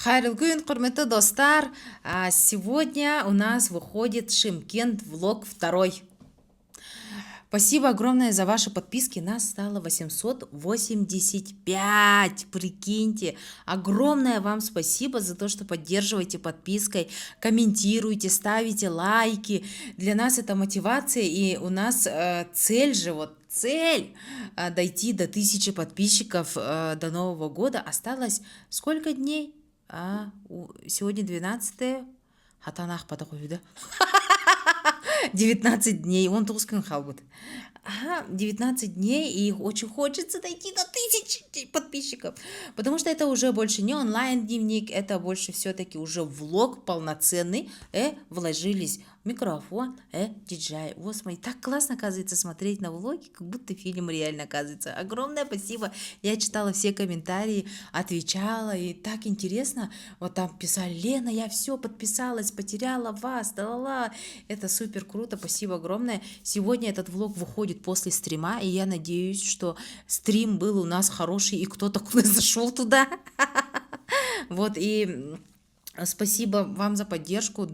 Хайрлы күн, құрметті достар. Сегодня у нас выходит Шымкент влог второй. Спасибо огромное за ваши подписки. Нас стало 885. Прикиньте. Огромное вам спасибо за то, что поддерживаете подпиской, комментируете, ставите лайки. Для нас это мотивация, и у нас цель дойти до 1000 подписчиков до Нового года. Осталось сколько дней? Сегодня 12-е. Хатанах потокуюда. 19 дней. Он толстый халбут. 19 дней, и очень хочется дойти до 1000 подписчиков. Потому что это уже больше не онлайн-дневник, это больше все-таки уже влог полноценный. Вложились микрофон, диджей. Вот смотри, так классно, оказывается, смотреть на влоги, как будто фильм реально, оказывается. Огромное спасибо. Я читала все комментарии, отвечала, и так интересно. Вот там писали: Лена, я все подписалась, потеряла вас, да-ла-ла. Это супер круто, спасибо огромное. Сегодня этот влог выходит после стрима, и я надеюсь, что стрим был у нас хороший, и кто-то зашел туда. Вот, и спасибо вам за поддержку.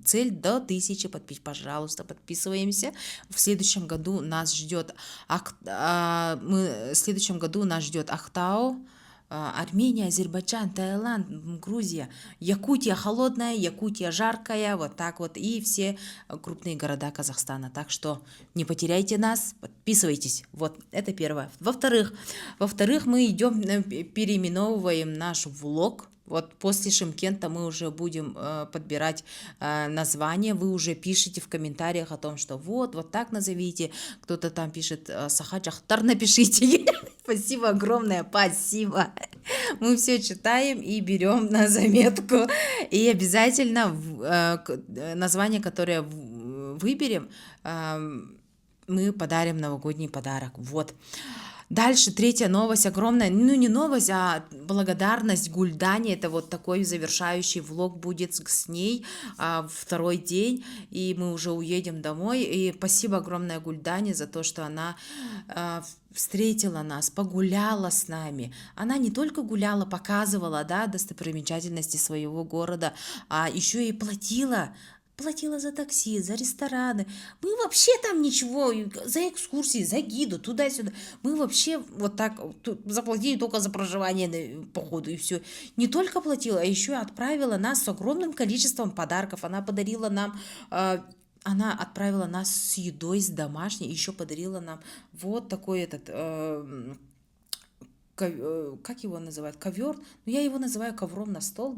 Цель до 1000 подписчиков. Пожалуйста, подписываемся. В следующем году нас ждет Ахтау, Армения, Азербайджан, Таиланд, Грузия, Якутия холодная, Якутия жаркая, вот так вот, и все крупные города Казахстана. Так что не потеряйте нас, подписывайтесь. Вот, это первое. Во-вторых, мы идем, переименовываем наш влог. Вот после Шымкента мы уже будем подбирать название. Вы уже пишите в комментариях о том, что вот так назовите. Кто-то там пишет Сахаджахтар, напишите. Спасибо огромное, спасибо. Мы все читаем и берем на заметку. И обязательно название, которое выберем, мы подарим новогодний подарок. Вот. Дальше третья новость огромная, не новость, а благодарность Гульдане. Это вот такой завершающий влог будет с ней второй день, и мы уже уедем домой. И спасибо огромное Гульдане за то, что она встретила нас, погуляла с нами. Она не только гуляла, показывала, достопримечательности своего города, а еще и платила за такси, за рестораны. Мы вообще там ничего, за экскурсии, за гиду, туда-сюда. Мы вообще вот так заплатили только за проживание, походу, и все. Не только платила, а еще и отправила нас с огромным количеством подарков. Она подарила нам... Она отправила нас с едой, с домашней, еще подарила нам вот такой как его называют, ковер, я его называю ковром на стол,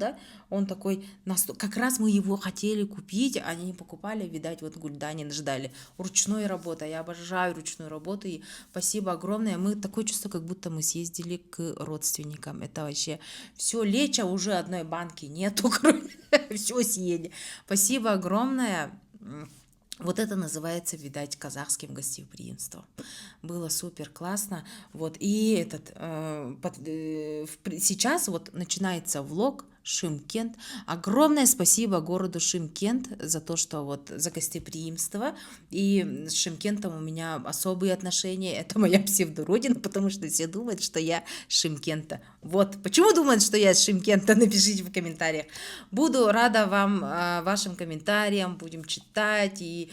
он такой на стол, как раз мы его хотели купить, они не покупали, видать, вот Гульдане ждали. Ручной работа, я обожаю ручную работу, и спасибо огромное. Мы такое чувство, как будто мы съездили к родственникам, это вообще все, леча уже одной банки нету, все съели. Спасибо огромное. Вот это называется, видать, казахским гостеприимством. Было супер классно. Вот, и сейчас вот начинается влог Шымкент. Огромное спасибо городу Шымкент за то, что вот за гостеприимство. И с Шымкентом у меня особые отношения. Это моя псевдородина, потому что все думают, что я с Шымкента. Вот. Почему думают, что я с Шымкента? Напишите в комментариях. Буду рада вам, вашим комментариям. Будем читать. И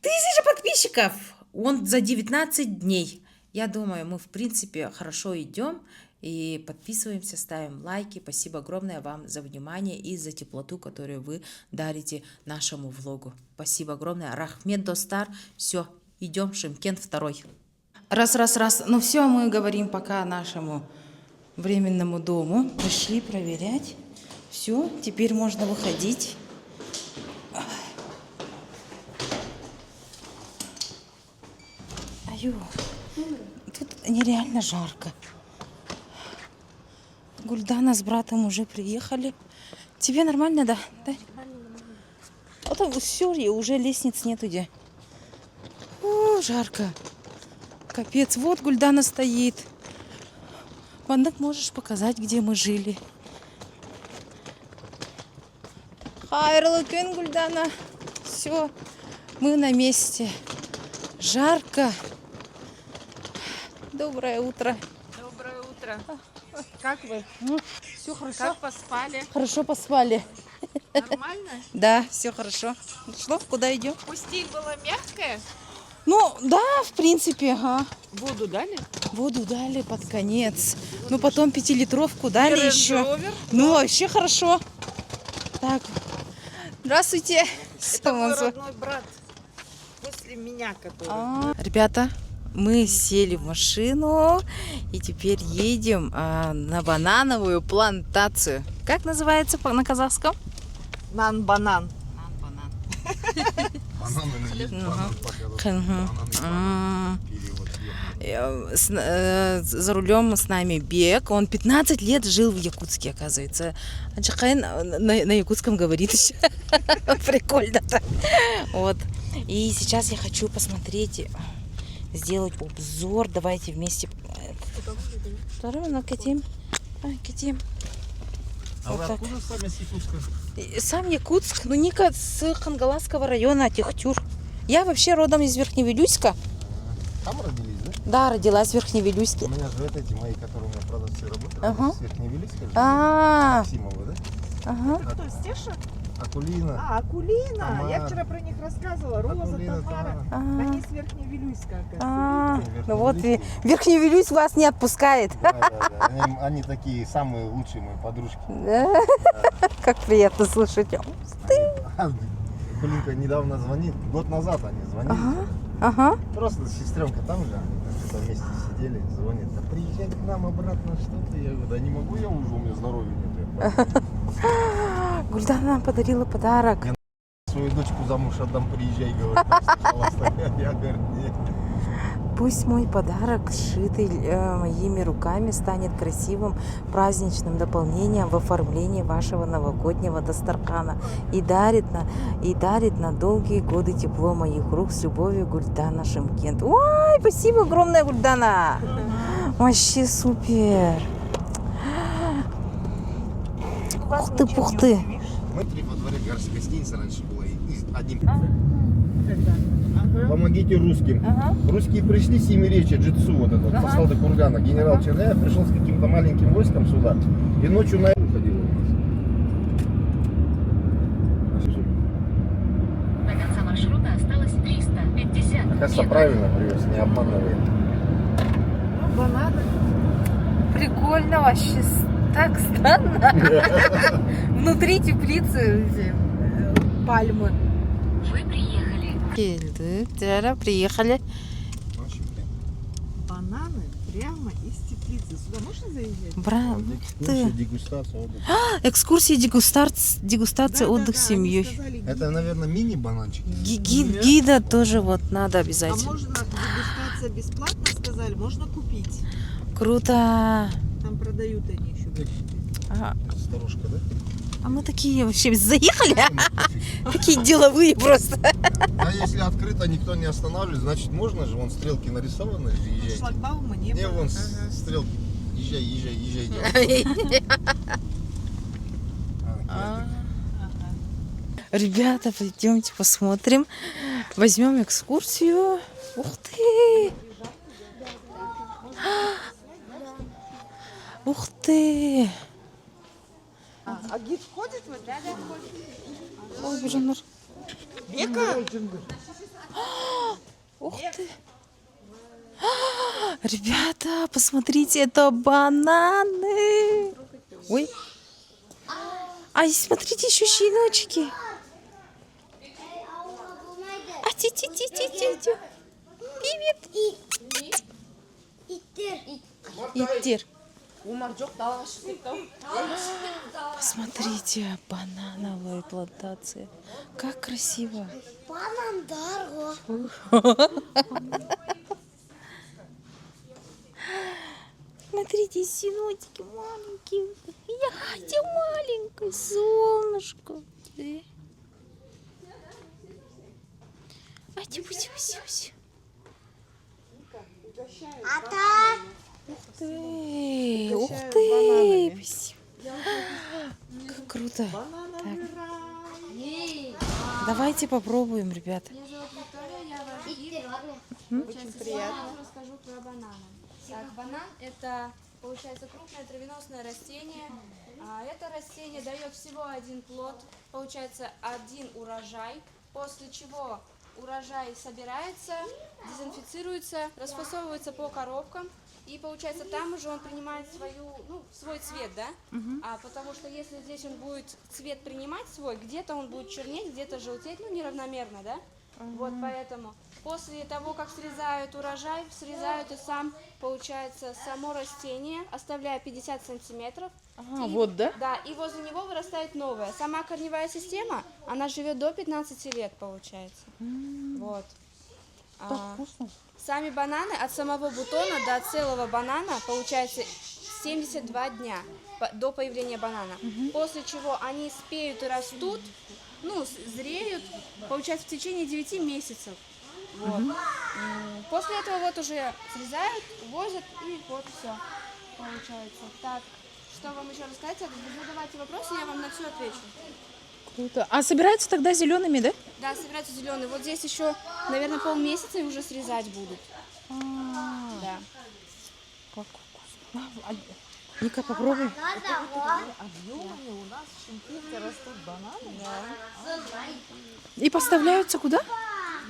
1000 подписчиков! Он за 19 дней. Я думаю, мы в принципе хорошо идем. И подписываемся, ставим лайки. Спасибо огромное вам за внимание и за теплоту, которую вы дарите нашему влогу. Спасибо огромное. Рахмет, достар. Все, идем, Шымкент второй. Раз. Ну все, мы говорим пока нашему временному дому. Пришли проверять. Все, теперь можно выходить. Тут нереально жарко. Гульдана с братом уже приехали. Тебе нормально, да? А там все, и уже лестниц нету где. О, жарко. Капец, вот Гульдана стоит. Бандак, можешь показать, где мы жили? Хайрлы күн, Гульдана. Все, мы на месте. Жарко. Доброе утро. Доброе утро. Как вы? Все все хорошо. Как поспали? Хорошо поспали. Нормально? Да, все хорошо. Что, куда идем? Пустиль была мягкая? Ну, да, в принципе, ага. Воду дали? Воду дали под конец. Ну, потом 5-литровку дали еще. Ровер? Ну, вообще хорошо. Так, здравствуйте. Это мой родной брат. После меня, который. Ребята, мы сели в машину и теперь едем на банановую плантацию. Как называется на казахском? Нан-банан. За рулем с нами Бек. Он 15 лет жил в Якутске, оказывается. Аджихайн на якутском говорит еще. Прикольно так. Вот. И сейчас я хочу посмотреть, сделать обзор. Давайте вместе. Кетим. А вы откуда сами с Якутска? Сам Якутск, ну Ника с Хангаласского района, Техтюр. Я вообще родом из Верхневилюйска. Там родились, да? Да, родилась в Верхневилюйске. У меня же эти мои, которые у меня продавцы работают, Ага. с Верхневилюйска. А, Максимовы, да? ага. Кто, Стеша? Акулина. Акулина. Тамара. Я вчера про них рассказывала. Роза, Акулина, Тамара. Тамара. Они с Верхневилюйска, оказывается. Ну вот, Верхневилюйск вас не отпускает. Да. Они такие самые лучшие мои подружки. Да? Как приятно слышать. Акулинка недавно звонит, год назад они звонили. Ага. Просто сестренка там же, они там что-то вместе сидели, звонит, да приезжай к нам обратно, что ты? Я говорю, да не могу, я уже, у меня здоровья нет. Гульдана нам подарила подарок. Свою дочку замуж отдам, приезжай, говорит, пожалуйста. Я говорю, нет. Пусть мой подарок, сшитый моими руками, станет красивым праздничным дополнением в оформлении вашего новогоднего дастархана и дарит на долгие годы тепло моих рук с любовью, Гульдана Шымкент. Ой, спасибо огромное, Гульдана! Вообще супер! Ух ты, пух ты! Мы во дворе гостиница раньше была, и одним. Помогите русским. Русские пришли с Емиречи, Джитсу, вот этот, послал до Кургана. Генерал Черняев пришел с каким-то маленьким войском сюда и ночью на ходил у нас. До конца маршрута осталось 350 Оказывается, правильно привез, не обманывай. Ну, бананы. Прикольно вообще, так странно. Внутри теплицы пальмы. Вы приехали. Приехали. Бананы прямо из теплицы. Сюда можно заезжать? Ты. Дегустация, отдых. Экскурсия, дегустация, отдых с семьей. Это, наверное, мини-бананчики. Гида тоже вот надо А обязательно. можно дегустация бесплатно, сказали, можно купить. Круто. Там продают они еще. Ага. Старушка, да? А мы такие вообще заехали, такие деловые просто. А если открыто, никто не останавливает, значит можно же, вон стрелки нарисованы, езжай. Шлагбаума не Не, было. вон стрелки. Езжай. Ребята, пойдемте посмотрим. Возьмем экскурсию. Ух ты! Ух ты! А гид входит в это? Ой, боже мой. Бека? Ух ты! Ребята, посмотрите, это бананы. Ой. Ай, смотрите, еще щеночки. А ти-ти-ти-ти-ти. Привет. Иттер. Посмотрите, банановая плантация. Как красиво. Смотрите, синотики маленькие. Я маленькое солнышко. Ух ты! Спасибо. Как круто. Так. Давайте попробуем, ребята. Меня зовут Виктория, я ваш гид. Очень приятно. Я вам расскажу про бананы. Так, банан – это, получается, крупное травяносное растение. Это растение дает всего один плод, получается один урожай, после чего урожай собирается, дезинфицируется, расфасовывается по коробкам, и получается там уже он принимает свой цвет, да? Потому что если здесь он будет цвет принимать свой, где-то он будет чернеть, где-то желтеть, неравномерно, да? Вот поэтому после того, как срезают урожай, срезают и получается, само растение, оставляя 50 сантиметров. Вот, да? Да, и возле него вырастает новое. Сама корневая система, она живет до 15 лет, получается. Вот. Так вкусно. Сами бананы от самого бутона до целого банана, получается, 72 дня до появления банана. После чего они спеют и растут, зреют, получается, в течение 9 месяцев. Вот. После этого вот уже срезают, увозят, и вот все получается. Так, что вам еще рассказать? Вы задавайте вопросы, я вам на все отвечу. Круто. А собираются тогда зелеными, да? Да, собираются зеленые. Вот здесь еще, наверное, полмесяца и уже срезать будут. Да. Как вкусно. Ника, попробуй. Объемами у нас в Шымкенте растут бананы. И поставляются куда?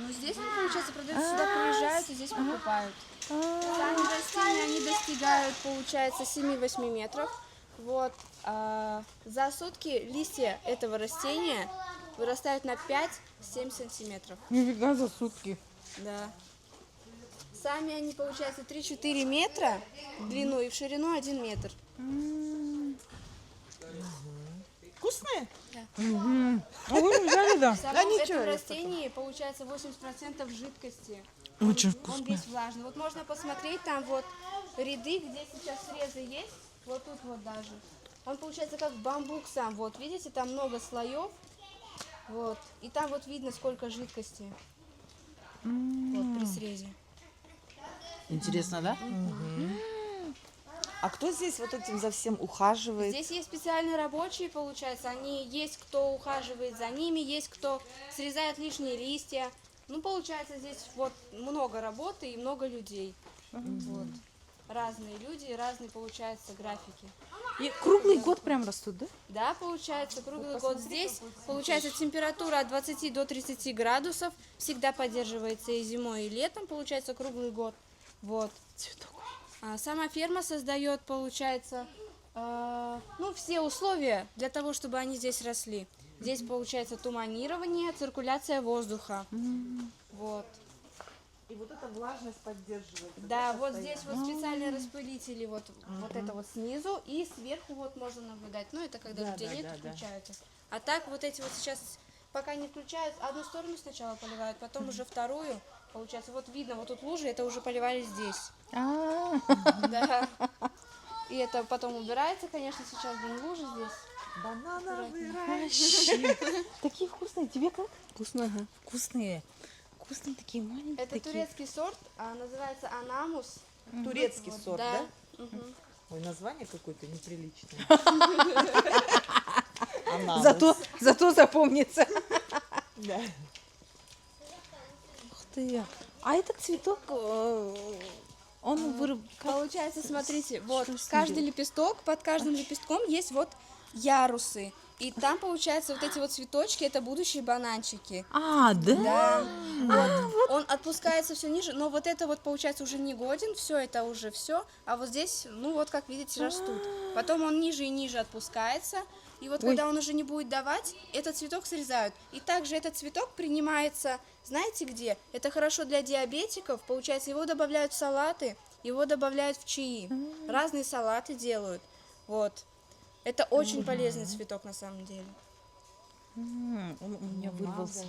Здесь они, получается, продаются, сюда приезжают и здесь покупают. Сами растения, они достигают, получается, 7-8 метров. Вот. За сутки листья этого растения вырастают на 5-7 сантиметров. Нифига за сутки. Да. Сами они, получается, 3-4 метра в длину и в ширину 1 метр. Вкусные? А вы взяли, да? В самом этом растении, получается, 80% жидкости. Очень Он вкусно. весь влажный. Вот можно посмотреть, там вот ряды, где сейчас срезы есть, вот тут вот даже. Он получается как бамбук сам, вот, видите, там много слоев, вот, и там вот видно, сколько жидкости, вот, при срезе. Интересно, да? А кто здесь вот этим за всем ухаживает? Здесь есть специальные рабочие, получается, они есть, кто ухаживает за ними, есть, кто срезает лишние листья. Получается, здесь вот много работы и много людей. Вот. Разные люди, разные, получается, графики. И круглый год прям растут, да? Да, получается, круглый год здесь. Получается, температура от 20 до 30 градусов всегда поддерживается и зимой, и летом, получается, круглый год. Вот. Цветок. Сама ферма создает, получается, все условия для того, чтобы они здесь росли. Здесь, получается, туманирование, циркуляция воздуха. Вот. И вот эта влажность поддерживается. Да, вот здесь вот специальные распылители, вот это вот снизу, и сверху вот можно наблюдать. Это когда людей нет, включают их. А так вот эти вот сейчас, пока не включают, одну сторону сначала поливают, потом уже вторую. Получается, вот видно, вот тут лужи, это уже поливали здесь. Да. И это потом убирается, конечно, сейчас лужи здесь. Банановые. Такие вкусные. Тебе как? Вкусно, ага. Вкусные. Вкусные такие маленькие. Это турецкий сорт, называется анамус. Турецкий сорт, да? Мгм. Ой, название какое-то неприличное. Зато запомнится. Да. Ух ты. А этот цветок, он Получается, смотрите, вот Что с ним каждый делать? лепесток, под каждым лепестком есть вот ярусы. И там, получается, вот эти вот цветочки, это будущие бананчики. А, да? Да. Вот. Он отпускается все ниже, но вот это вот, получается, уже не годен, все это уже все. А вот здесь, вот как видите, растут. Потом он ниже и ниже отпускается. И вот когда он уже не будет давать, этот цветок срезают. И также этот цветок принимается, знаете где? Это хорошо для диабетиков, получается, его добавляют в салаты, его добавляют в чаи. Разные салаты делают. Вот. Это очень полезный цветок на самом деле. Он у меня вырвался.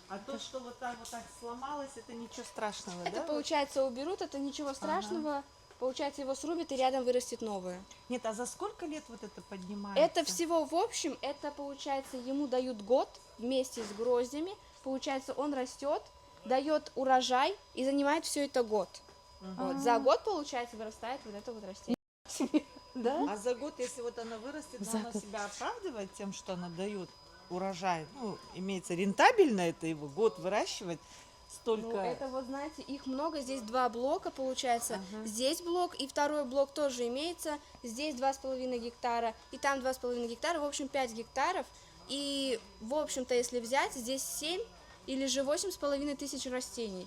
А то, что вот так сломалось, это ничего страшного, Это, да? получается, уберут, это ничего страшного. Получается, его срубят и рядом вырастет новое. Нет, а за сколько лет вот это поднимается? Это всего в общем, это получается, ему дают год вместе с гроздями. Получается, он растет, дает урожай и занимает все это год. Вот. За год, получается, вырастает вот это вот растение. Да? А за год, если вот она вырастет, но она себя оправдывает тем, что она дает урожай, имеется рентабельно это его год выращивать, столько? Ну, это вот, знаете, их много, здесь 2 блока получается, здесь блок и второй блок тоже имеется, здесь 2,5 гектара и там 2,5 гектара, в общем 5 гектаров, и в общем-то, если взять, здесь 7 или же 8,5 тысяч растений.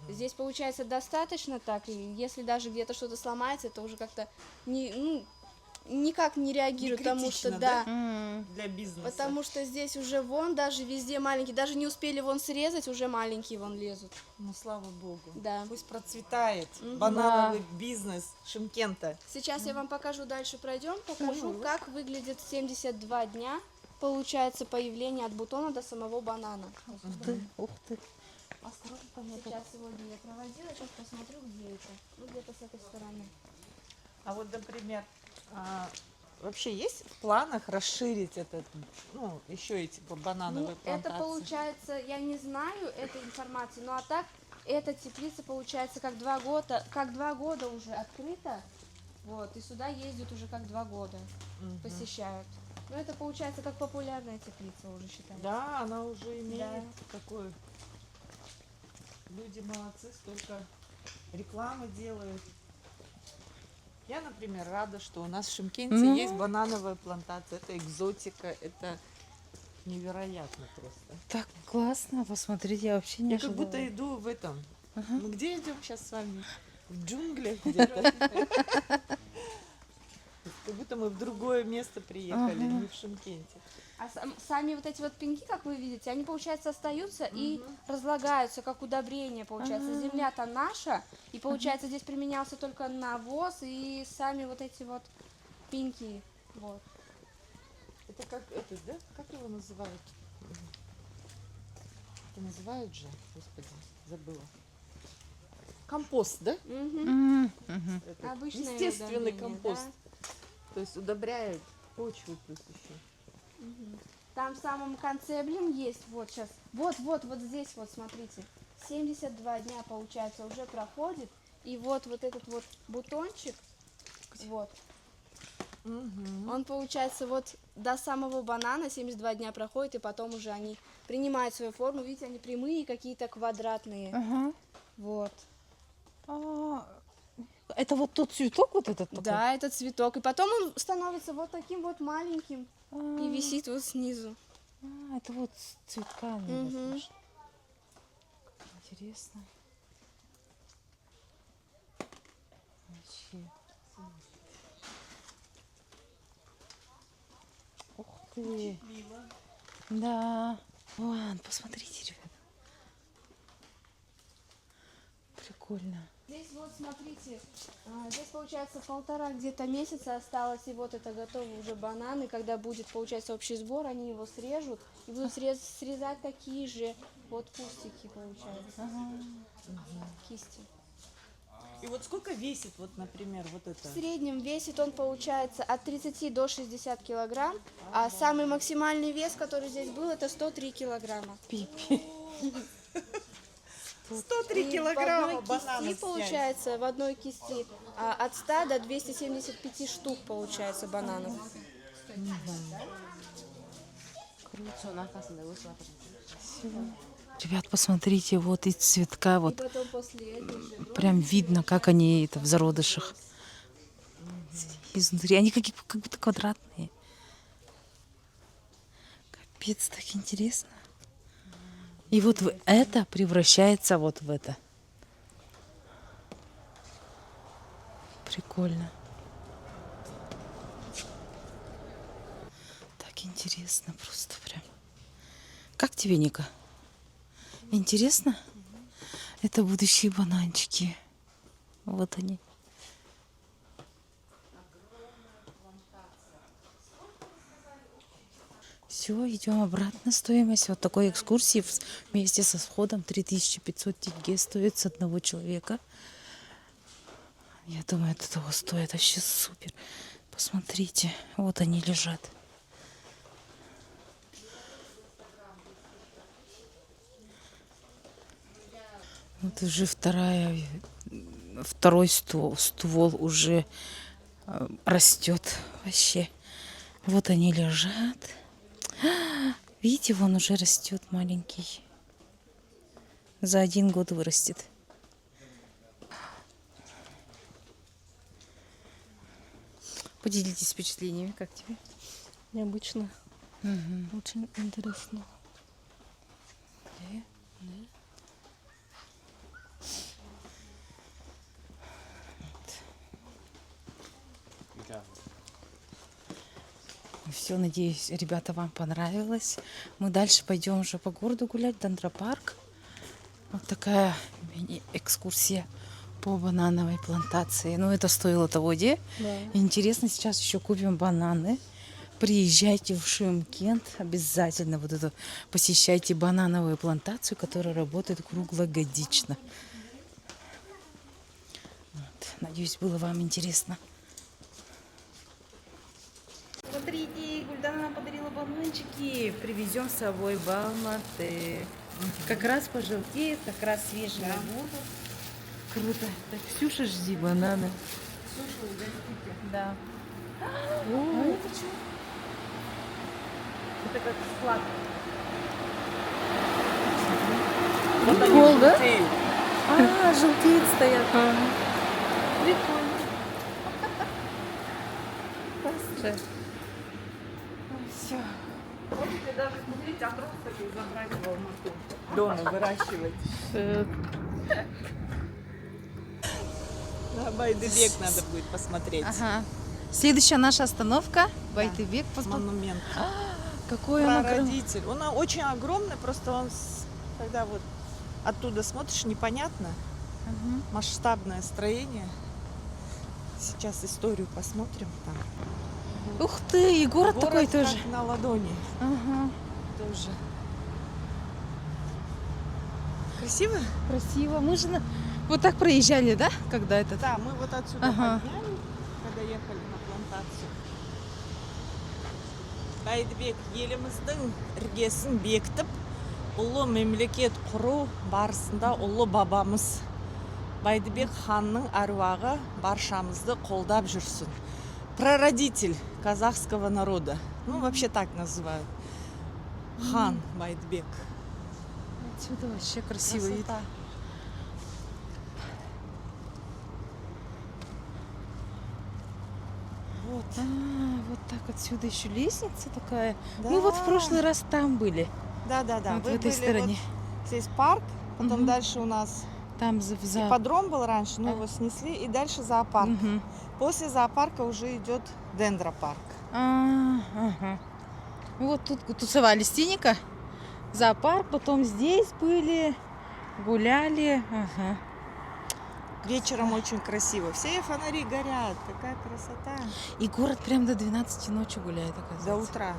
Здесь получается достаточно так, и если даже где-то что-то сломается, это уже как-то никак не реагирует, потому что критично, да. Для бизнеса. Потому что здесь уже вон даже везде маленькие, даже не успели вон срезать, уже маленькие вон лезут. Ну, слава богу. Да. Пусть процветает банановый бизнес Шымкента. Сейчас я вам покажу, дальше пройдем, покажу, как выглядит 72 дня, получается, появление от бутона до самого банана. Ух ты. Сейчас сегодня я проводила, сейчас посмотрю, где это. Ну, где-то с этой стороны. А вот, например, вообще есть в планах расширить этот, ну, еще эти банановые Ну, плантации? это получается, я не знаю этой информации, но а так, эта теплица получается как 2 года уже открыта, вот, и сюда ездят уже как 2 года, посещают. Ну, это получается как популярная теплица уже считается. Да, она уже имеет Да. такой... Люди молодцы, столько рекламы делают. Я, например, рада, что у нас в Шымкенте есть банановая плантация. Это экзотика, это невероятно просто. Так классно, посмотрите, я вообще не Я как ожидала. будто иду в этом. Мы где идем сейчас с вами? В джунглях где-то. Как будто мы в другое место приехали, не в Шымкенте. А сами вот эти вот пеньки, как вы видите, они, получается, остаются и разлагаются, как удобрение, получается. Земля-то наша, и, получается, здесь применялся только навоз и сами вот эти вот пеньки. Вот. Это как это, да? Как его называют? Это называют же, господи, забыла. Компост, да? Это Обычное естественный удобрение, компост. да. То есть удобряет почву плюс еще. Там в самом конце, есть, вот сейчас, вот здесь вот, смотрите, 72 дня, получается, уже проходит, и вот этот вот бутончик, вот, он, получается, вот до самого банана 72 дня проходит, и потом уже они принимают свою форму, видите, они прямые, какие-то квадратные, Ага. вот. Это вот тот цветок вот этот такой? Да, это цветок, и потом он становится вот таким вот маленьким, и висит вот снизу. Это вот с цветками. вот может. Интересно. Вообще. Ух ты. Да. Вон, посмотрите, ребята. Прикольно. Здесь вот, смотрите, здесь, получается, 1,5 где-то месяца осталось, и вот это готовы уже бананы. Когда будет, получается, общий сбор, они его срежут и будут срезать такие же вот кустики, получается, кисти. И вот сколько весит, вот, например, вот это? В среднем весит он, получается, от 30 до 60 килограмм, а самый максимальный вес, который здесь был, это 103 килограмма. 103 И килограмма в одной бананов кисти, снять. получается, в одной кисти от 100 до 275 штук, получается, бананов. Ребят, посмотрите, вот из цветка, И вот потом после этого же прям видно, как они это в зародышах. Изнутри. Они как будто квадратные. Капец, так интересно. И вот это превращается вот в это. Прикольно. Так интересно просто прям. Как тебе, Ника? Интересно? Это будущие бананчики. Вот они. Все, идем обратно. Стоимость вот такой экскурсии вместе со входом 3500 тенге стоит с одного человека. Я думаю, это того стоит. Вообще супер. Посмотрите, вот они лежат. Вот уже второй ствол уже растет вообще. Вот они лежат. Видите, вон уже растет маленький. За 1 год вырастет. Поделитесь впечатлениями, как тебе? Необычно. Очень интересно. Все, надеюсь, ребята, вам понравилось. Мы дальше пойдем уже по городу гулять, Дендропарк. Вот такая мини-экскурсия по банановой плантации. Ну, это стоило того, где? Да. Интересно, сейчас еще купим бананы. Приезжайте в Шымкент, обязательно вот эту посещайте банановую плантацию, которая работает круглогодично. Вот. Надеюсь, было вам интересно. Смотрите, Гульдана нам подарила бананчики. Привезем с собой в Алматы. Как раз пожелтеет, как раз свежие будут. Круто. Так, Ксюша, жди бананы. Ксюша, угостите. Да. А это что? Это как склад. Прикол, да? А, желтеет стоят. Прикольно. Хорошо. Все. Можете даже купить отросток и забрать в Алмату. Дома выращивать. На Байдыбек надо будет посмотреть. Ага. Следующая наша остановка Байдыбек. Монумент. Какой он огромный. Прародитель. Он очень огромный, просто он, когда вот оттуда смотришь, непонятно. Масштабное строение. Сейчас историю посмотрим. Там. Ух ты, и город такой как тоже. на ладони. Ага. Тоже. Красиво? Красиво. Мы же вот так проезжали, да, когда этот? Да, мы вот отсюда Ага. подняли, когда ехали на плантацию. Байдыбек еліміздің іргесін бекітіп, ұлы мемлекет құру барысында ұлы бабамыз Байдыбек ханның әруағы баршамызды қолдап жүрсін. Прародитель казахского народа. Ну, вообще так называют. Хан Байдыбек. Отсюда вообще красиво вид. Красота. Вот. Вот так отсюда еще лестница такая. Да. Мы вот в прошлый раз там были. Да. Вот Вы в этой были стороне. вот здесь парк, потом Мгм. дальше у нас Там за... ипподром был раньше, но его снесли, и дальше зоопарк. Мгм. После зоопарка уже идет дендропарк. Ага. Вот тут тусовались Тиника, зоопарк, потом здесь были, гуляли. Ага. Вечером очень красиво. Все фонари горят. Какая красота. И город прям до 12 ночи гуляет, оказывается. До утра.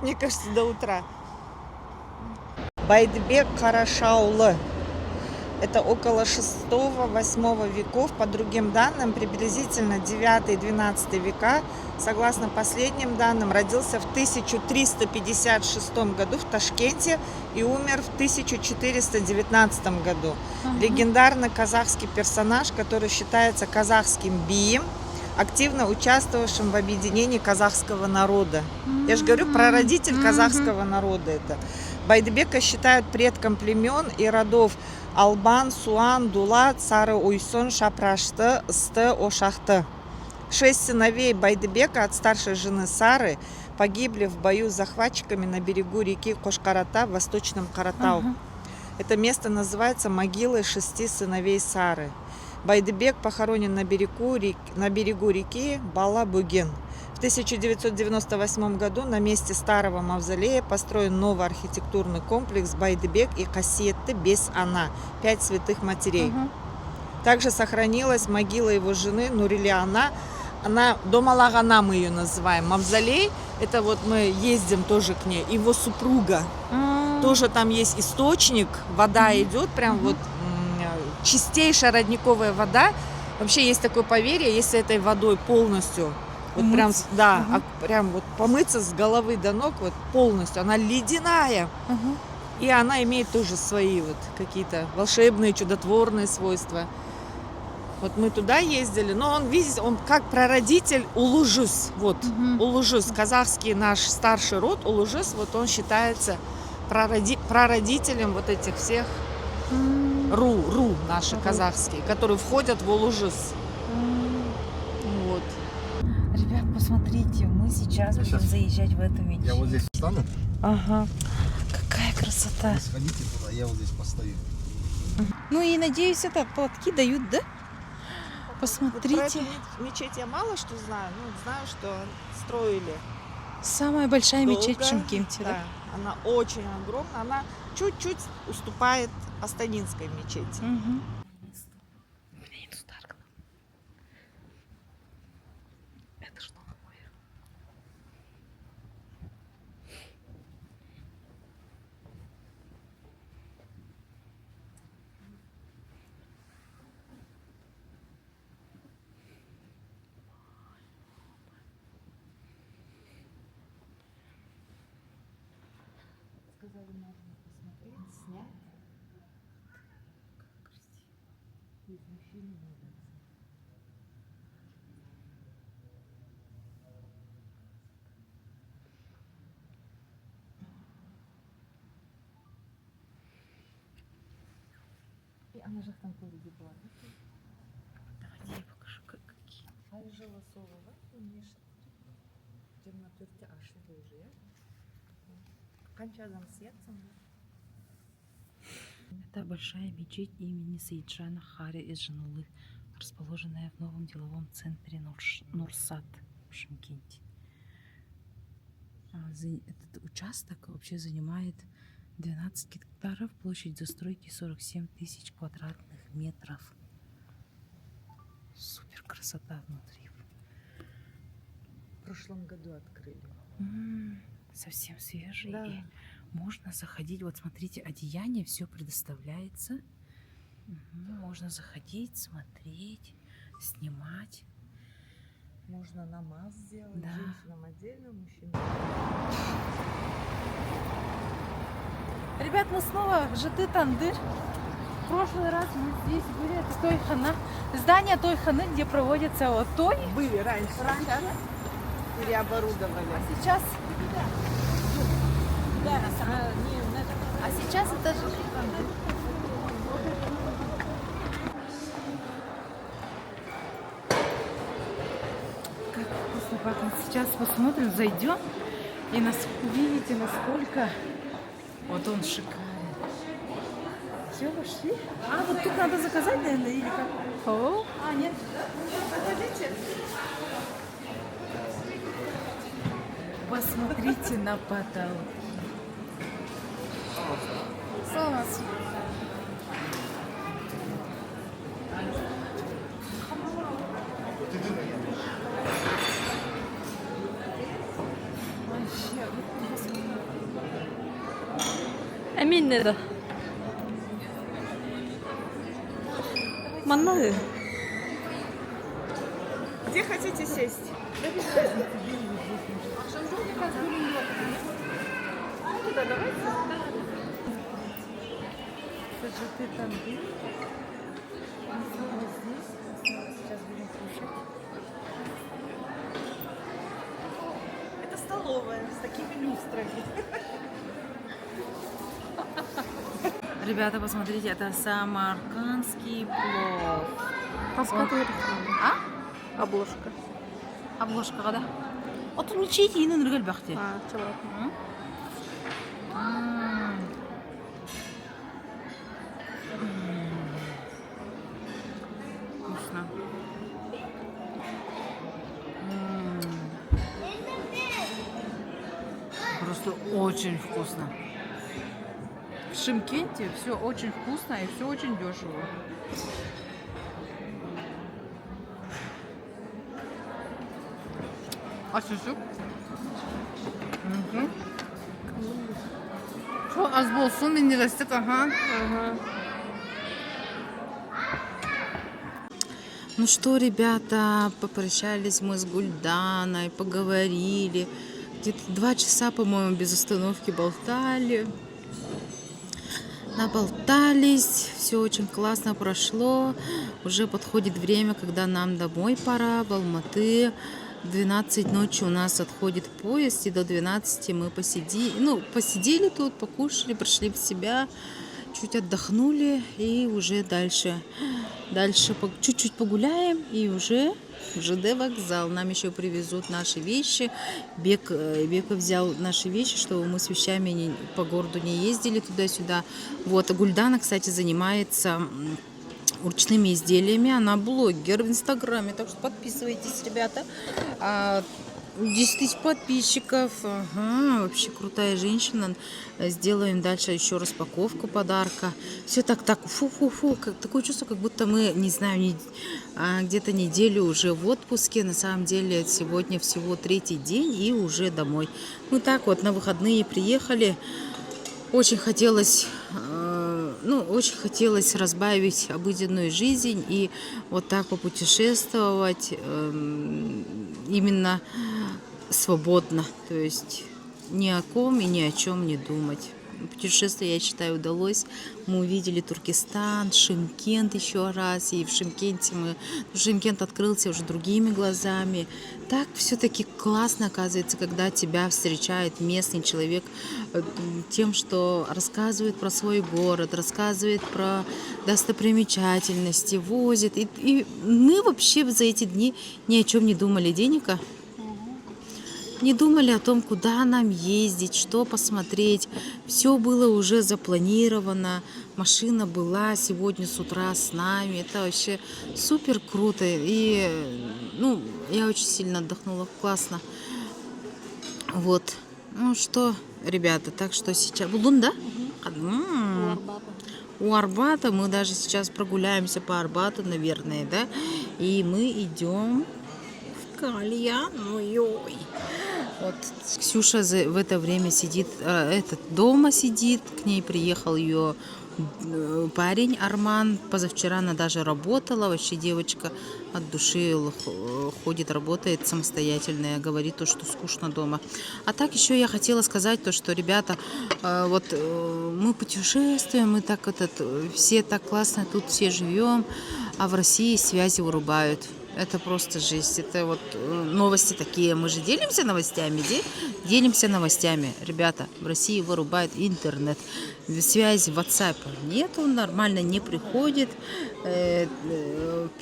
Мне кажется, до утра. Байдыбек Карашаулы. Это около 6-8 веков. По другим данным, приблизительно 9-12 века. Согласно последним данным, родился в 1356 году в Ташкенте и умер в 1419 году. Легендарный казахский персонаж, который считается казахским бием, активно участвовавшим в объединении казахского народа. Я же говорю, прародитель казахского народа это. Байдыбека считают предком племен и родов Албан, Суан, Дулат, Сары Уйсон, Шапрашты, Сты, Ошахты. 6 сыновей Байдыбека от старшей жены Сары погибли в бою с захватчиками на берегу реки Кошкарата в Восточном Каратау. Это место называется могилой 6 сыновей Сары. Байдыбек похоронен на берегу реки Бала-Буген. В 1998 году на месте старого мавзолея построен новый архитектурный комплекс Байдыбек и Касиетты без Ана, 5 святых матерей. Также сохранилась могила его жены Нурилиана. Она Домалагана, мы ее называем. Мавзолей, это вот мы ездим тоже к ней. Его супруга. Тоже там есть источник, вода идет, прям вот чистейшая родниковая вода. Вообще есть такое поверье, если этой водой полностью, вот прям, да, прям вот помыться с головы до ног вот полностью, она ледяная. И она имеет тоже свои вот какие-то волшебные, чудотворные свойства. Вот мы туда ездили, но он, видите, он как прародитель Улужыс. Вот, Улужыс, казахский наш старший род, Улужыс, вот он считается прародителям вот этих всех ру наши казахские, которые входят в Улужис. Вот. Ребят, посмотрите, мы сейчас будем заезжать в эту мечеть. Я вот здесь встану. Ага. Какая красота. Сходите туда, я вот здесь постою. Ну и надеюсь, это платки дают, да? Вот про Посмотрите. эту мечеть я мало что знаю, но знаю, что строили Самая большая мечеть в долго. Шымкенте, да? Да, она очень огромная, она чуть-чуть уступает Астанинской мечети. Мгм. Это что такое? Давайте я покажу, какие. Это большая мечеть имени Саиджана Хари из Жанулы, расположенная в новом деловом центре Нурсат в Шымкенте. Этот участок вообще занимает 12 гектаров, площадь застройки 47 тысяч квадратных метров. Супер красота внутри. В прошлом году открыли. Совсем свежий. Да. И можно заходить. Вот смотрите, одеяние все предоставляется. Можно заходить, смотреть, снимать. Можно намаз сделать, Да. женщинам отдельно, мужчинам. Ребят, мы снова в ЖТ Тандыр. В прошлый раз мы здесь были, это Тойхана. Здание Тойханы, где проводятся вот той. Были раньше. Переоборудовали. Сейчас... А сейчас это ЖТ Тандыр. Как вкусно пахнет. Сейчас посмотрим, зайдем и увидите, насколько вот он шикарен. Все, пошли. А, вот тут надо заказать, наверное, или как? О, а, нет. Посмотрите на потолок. Солнце. Эмин nerede? Манналы. Где хотите сесть? ЖТ Тандыр. Вот здесь. Сейчас будем кушать. Это столовая с такими люстрами. Ребята, посмотрите, это самаркандский плов. Раскатывает. А? Обложка. Обложка, да? Отыр мечеть и ныргал бахте. А, чего? Вкусно. Просто очень вкусно. В Шымкенте все очень вкусно и все очень дешево. А сюсюк? Çok az bolsun minirastik, ага. Ну что, ребята, попрощались мы с Гульданой, поговорили. Где-то 2 часа, по-моему, без остановки болтали. Наболтались, все очень классно прошло. Уже подходит время, когда нам домой пора, в Алматы. В 12 ночи у нас отходит поезд, и до 12 мы посидели тут, покушали, пришли в себя, чуть отдохнули, и уже дальше чуть-чуть погуляем, и уже в ЖД вокзал. Нам еще привезут наши вещи. Бека взял наши вещи, чтобы мы с вещами по городу не ездили туда-сюда. Вот, а Гульдана, кстати, занимается ручными изделиями. Она блогер в Инстаграме, так что подписывайтесь, ребята. 10 тысяч подписчиков. Ага, вообще крутая женщина. Сделаем дальше еще распаковку подарка. Все так, фу-фу-фу. Такое чувство, как будто мы, не знаю, где-то неделю уже в отпуске. На самом деле сегодня всего 3-й день и уже домой. Мы так вот на выходные приехали. Очень хотелось разбавить обыденную жизнь и вот так попутешествовать именно свободно, то есть ни о ком и ни о чем не думать. Путешествие, я считаю, удалось. Мы увидели Туркестан, Шымкент еще раз, и в Шымкент открылся уже другими глазами. Так все-таки классно, оказывается, когда тебя встречает местный человек тем, что рассказывает про свой город, рассказывает про достопримечательности, возит. И мы вообще за эти дни ни о чем не думали. Денега? Не думали о том, куда нам ездить, что посмотреть. Все было уже запланировано. Машина была сегодня с утра с нами. Это вообще супер круто. И я очень сильно отдохнула. Классно. Вот. Ну что, ребята, так что сейчас... Булун, да? У Арбата. Мы даже сейчас прогуляемся по Арбату, наверное, да? И мы идем в кальян. Ой-ой. Вот Ксюша в это время сидит, дома сидит, к ней приехал ее парень Арман. Позавчера она даже работала, вообще девочка от души ходит, работает самостоятельная, говорит то, что скучно дома. А так еще я хотела сказать то, что, ребята, вот мы путешествуем, мы так все так классно тут все живем, а в России связи вырубают. Это просто жесть. Это вот новости такие. Мы же делимся новостями, делимся новостями. Ребята, в России вырубает интернет. Связи в WhatsApp нету, нормально не приходит.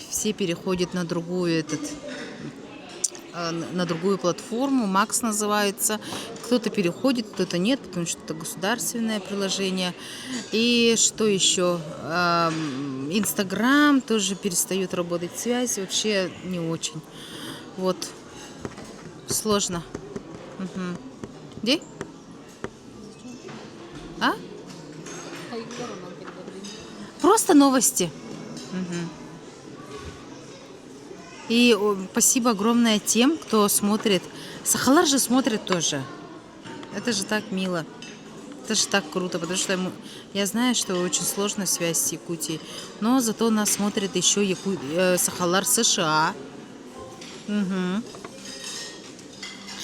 Все переходят на другую платформу. Макс называется. Кто-то переходит, кто-то нет, потому что это государственное приложение. И что еще? Инстаграм тоже перестает работать, связь вообще не очень. Вот. Сложно. Угу. Где? А? Просто новости. Угу. И спасибо огромное тем, кто смотрит. Сахалар же смотрит тоже. Это же так мило. Это же так круто, потому что я знаю, что очень сложная связь с Якутией. Но зато нас смотрит еще Сахалар США. Угу.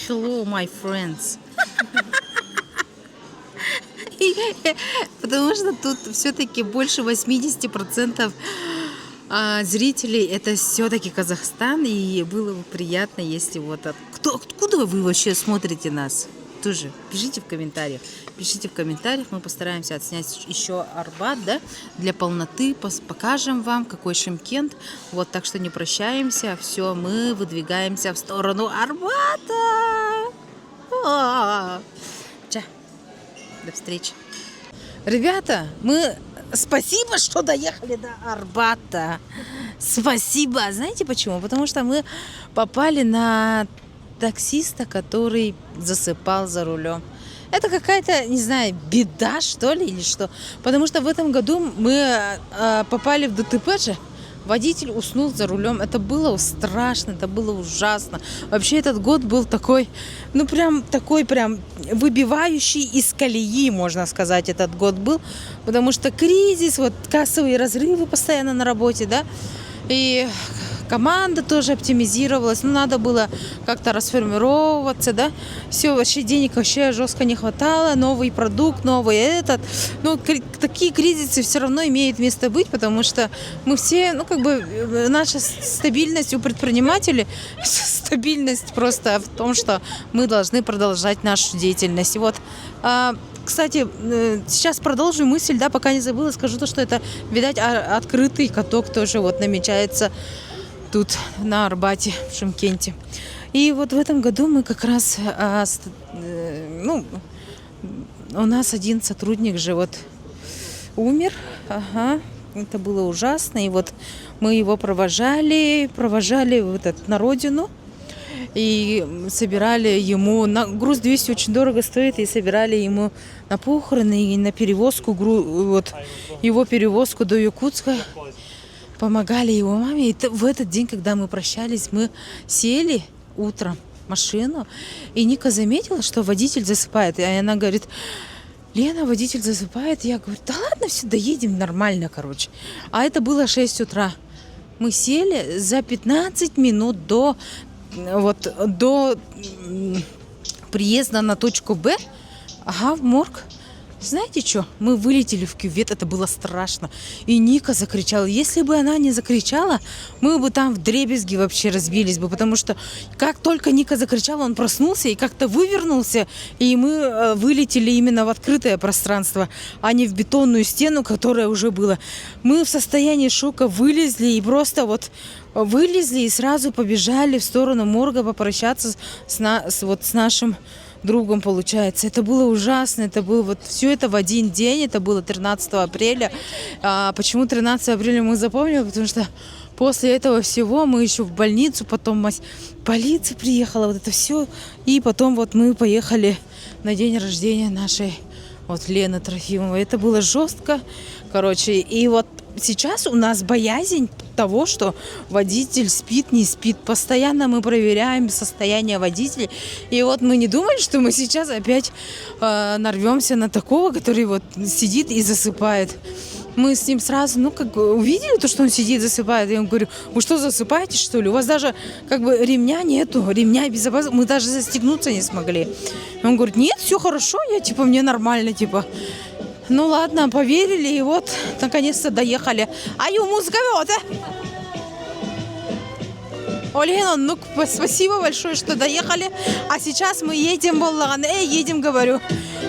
Hello, my friends. Потому что тут все-таки больше 80% зрителей это все-таки Казахстан, и было бы приятно, если откуда вы вообще смотрите нас? Тоже пишите в комментариях. Мы постараемся отснять еще Арбат, да, для полноты. Покажем вам, какой Шымкент. Вот, так что не прощаемся. Все, мы выдвигаемся в сторону Арбата. До встречи. Ребята, спасибо, что доехали до Арбата. Спасибо. Знаете почему? Потому что мы попали на таксиста, который засыпал за рулем. Это какая-то, не знаю, беда, что ли, или что. Потому что в этом году мы попали в ДТП же. Водитель уснул за рулем. Это было страшно, это было ужасно. Вообще этот год был такой, прям выбивающий из колеи, можно сказать, этот год был. Потому что кризис, вот кассовые разрывы постоянно на работе, да. И команда тоже оптимизировалась. Ну, надо было как-то расформироваться, да. Все, вообще денег вообще жестко не хватало. Новый продукт, новый этот. Но такие кризисы все равно имеют место быть, потому что мы все, ну, как бы, наша стабильность у предпринимателей, стабильность просто в том, что мы должны продолжать нашу деятельность. И вот, кстати, сейчас продолжу мысль, да, пока не забыла, скажу то, что это, видать, открытый каток тоже вот намечается тут на Арбате, в Шымкенте. И вот в этом году мы как раз, ну, у нас один сотрудник же вот умер, ага, это было ужасно, и вот мы его провожали на родину, и собирали ему, груз 200 очень дорого стоит, и собирали ему на похороны и на перевозку, вот его перевозку до Якутска, помогали его маме. И в этот день, когда мы прощались, мы сели утром в машину, и Ника заметила, что водитель засыпает, и она говорит: Лена, водитель засыпает. Я говорю: да ладно, все, доедем нормально, короче. А это было 6 утра. Мы сели за 15 минут до приезда на точку Б, в морг. Знаете что? Мы вылетели в кювет, это было страшно. И Ника закричала. Если бы она не закричала, мы бы там вдребезги вообще разбились бы, потому что как только Ника закричала, он проснулся и как-то вывернулся, и мы вылетели именно в открытое пространство, а не в бетонную стену, которая уже была. Мы в состоянии шока вылезли и просто вот вылезли и сразу побежали в сторону морга попрощаться с нашим другом, получается. Это было ужасно, это было вот все это в один день, это было 13 апреля. Почему 13 апреля мы запомнили? Потому что после этого всего мы еще в больницу, потом полиция приехала, вот это все, и потом вот мы поехали на день рождения нашей вот Лены Трофимовой. Это было жестко, короче, и вот сейчас у нас боязнь того, что водитель спит, не спит. Постоянно мы проверяем состояние водителя. И вот мы не думали, что мы сейчас опять нарвемся на такого, который вот сидит и засыпает. Мы с ним сразу, увидели то, что он сидит, засыпает. Я ему говорю: вы что, засыпаете, что ли? У вас даже ремня нету, ремня безопасности. Мы даже застегнуться не смогли. Он говорит: нет, все хорошо, мне нормально, Ну ладно, поверили, и вот наконец-то доехали. Аю, музыковед! Ольга, спасибо большое, что доехали. А сейчас мы едем в Аллан. Едем, говорю.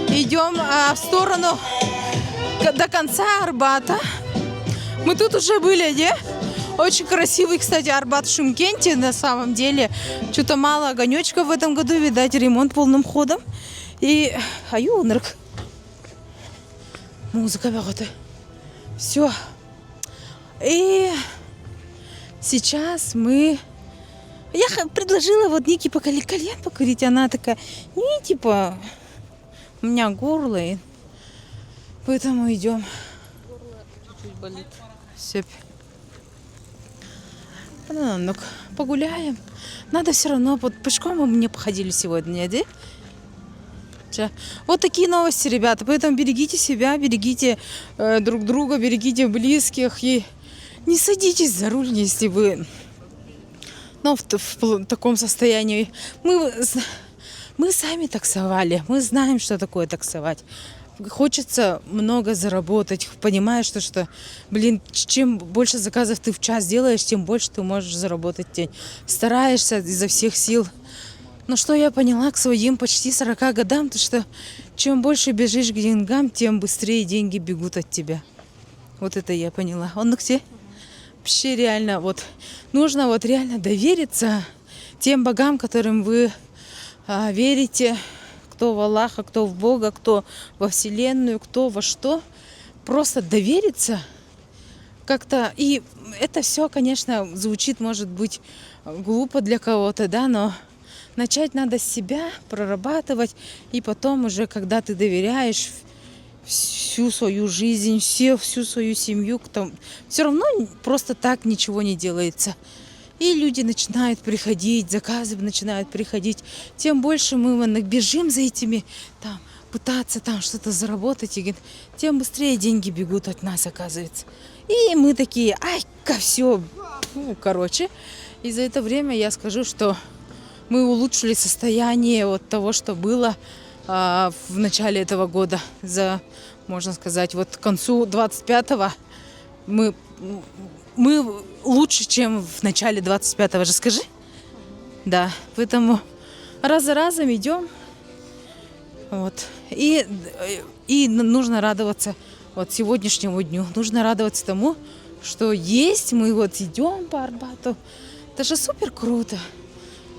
Идем в сторону до конца Арбата. Мы тут уже были, не? Очень красивый, кстати, Арбат в Шымкенте. На самом деле, что-то мало огонечков в этом году, видать, ремонт полным ходом. И аюнрк. Музыка вягота. Все. И сейчас я предложила вот Нике кальян покурить. Она такая: не, у меня горло. И поэтому идем. Горло чуть-чуть болит. Все. Погуляем. Надо все равно. Вот пешком мы не походили сегодня, да? Вот такие новости, ребята. Поэтому берегите себя, берегите друг друга, берегите близких. И не садитесь за руль, если вы в таком состоянии. Мы сами таксовали. Мы знаем, что такое таксовать. Хочется много заработать. Понимаешь, что чем больше заказов ты в час делаешь, тем больше ты можешь заработать в день. Стараешься изо всех сил. Но что я поняла к своим почти 40 годам, то что чем больше бежишь к деньгам, тем быстрее деньги бегут от тебя. Вот это я поняла. Где? Вообще реально, нужно реально довериться тем богам, которым вы верите, кто в Аллаха, кто в Бога, кто во Вселенную, кто во что. Просто довериться как-то. И это все, конечно, звучит, может быть, глупо для кого-то, да, но начать надо с себя прорабатывать, и потом уже, когда ты доверяешь всю свою жизнь, всю свою семью, все равно просто так ничего не делается. И люди начинают приходить, заказы начинают приходить. Тем больше мы бежим за этими, пытаться что-то заработать, и тем быстрее деньги бегут от нас, оказывается. И мы такие, ай-ка, все. Ну, короче, и за это время я скажу, что мы улучшили состояние от того, что было в начале этого года. Можно сказать, вот к концу 25-го мы лучше, чем в начале 25-го же, скажи? Да, поэтому раз за разом идем. Вот. И нужно радоваться вот сегодняшнему дню. Нужно радоваться тому, что есть. Мы вот идем по Арбату. Это же супер круто.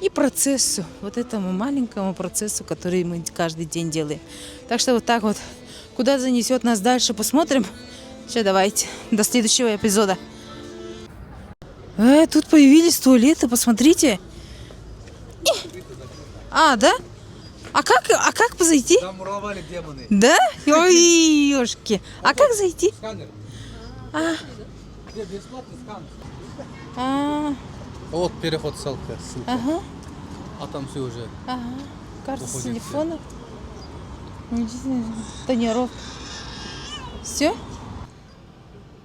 И процессу, вот этому маленькому процессу, который мы каждый день делаем. Так что вот так вот. Куда занесет нас дальше, посмотрим. Все, давайте. До следующего эпизода. Тут появились туалеты, посмотрите. Да? А как зайти? Там муровали демоны. Да? Ой, ёшки. А как зайти? Сканер. Где бесплатный сканер. Вот переход ссылка. Ага. А там все уже. Ага. Карта с Выходит телефона. Тонировка. Все?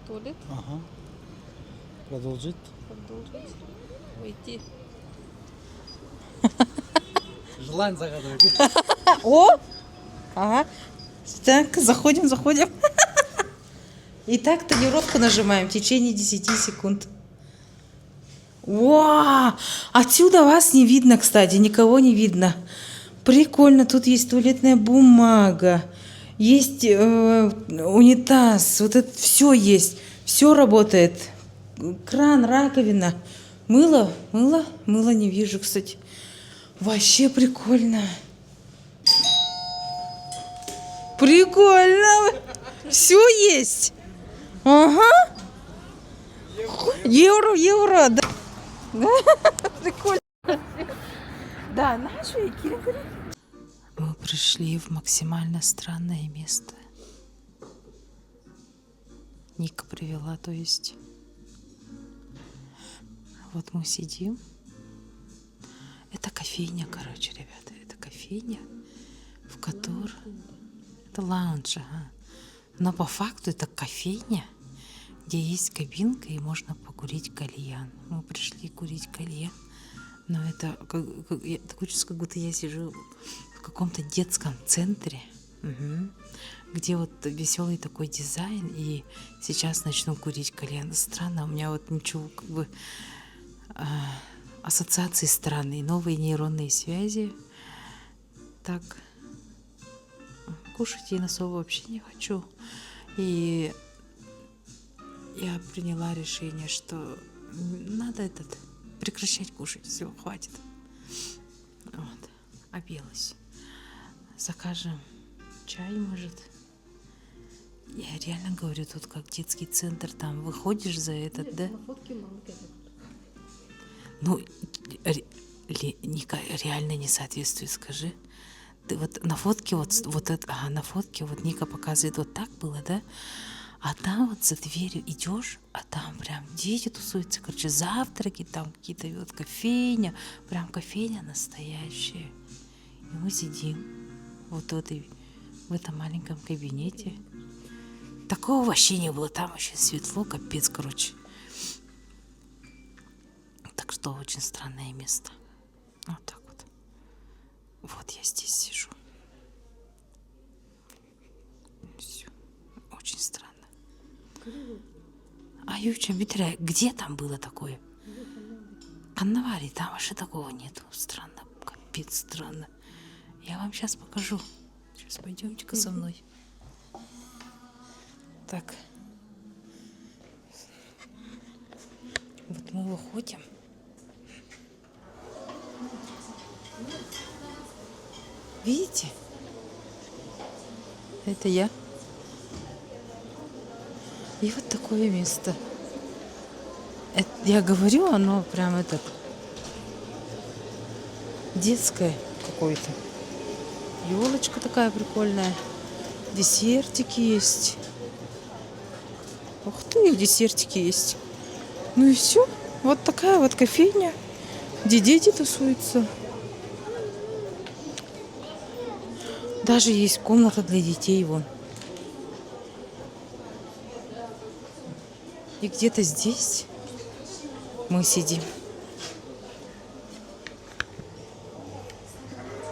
Туалет. Ага. Продолжить. Уйти. Желание загадывать. О! Ага. Так, заходим. Итак, тонировку нажимаем в течение 10 секунд. Вау! Отсюда вас не видно, кстати, никого не видно. Прикольно, тут есть туалетная бумага, есть унитаз, вот это все есть, все работает. Кран, раковина, мыло не вижу, кстати. Вообще прикольно. Прикольно. Все есть. Ага. Евро, да. Прикольно. Да, наши Кирилл. Мы пришли в максимально странное место. Ника привела, то есть. Вот мы сидим. Это кофейня, короче, ребята. Это кофейня, в которой... Это лаунж, ага. Но по факту это кофейня, где есть кабинка и можно покурить кальян. Мы пришли курить кальян. Но это такое чувство, как будто я сижу в каком-то детском центре, где вот веселый такой дизайн, и сейчас начну курить кальян. Странно, у меня вот ничего, как бы ассоциации странные, новые нейронные связи. Так, кушать я особо вообще не хочу. И я приняла решение, что надо прекращать кушать. Все, хватит. Вот. Объелась. Закажем чай, может. Я реально говорю, тут как детский центр, там выходишь за этот, да? Ну, Ника, реально не соответствует, скажи. Ты вот на фотке на фотке вот Ника показывает, вот так было, да? А там вот за дверью идешь, а там прям дети тусуются, короче, завтраки, там какие-то вот кофейня, прям кофейня настоящая. И мы сидим вот в этом маленьком кабинете. Такого вообще не было, там вообще светло, капец, короче. Так что очень странное место. Вот так вот. Вот я здесь сижу. Все. Очень странно. А Юча, Битре, где там было такое? Каннавари, там вообще такого нету. Странно, капец, странно. Я вам сейчас покажу. Сейчас пойдемте-ка со мной. Так. Вот мы выходим. Видите? Это я. И вот такое место. Я говорю, оно прям детское какое-то. Елочка такая прикольная. Десертики есть. Ух ты, десертики есть. Ну и все. Вот такая вот кофейня, где дети тусуются. Даже есть комната для детей, вон. И где-то здесь мы сидим.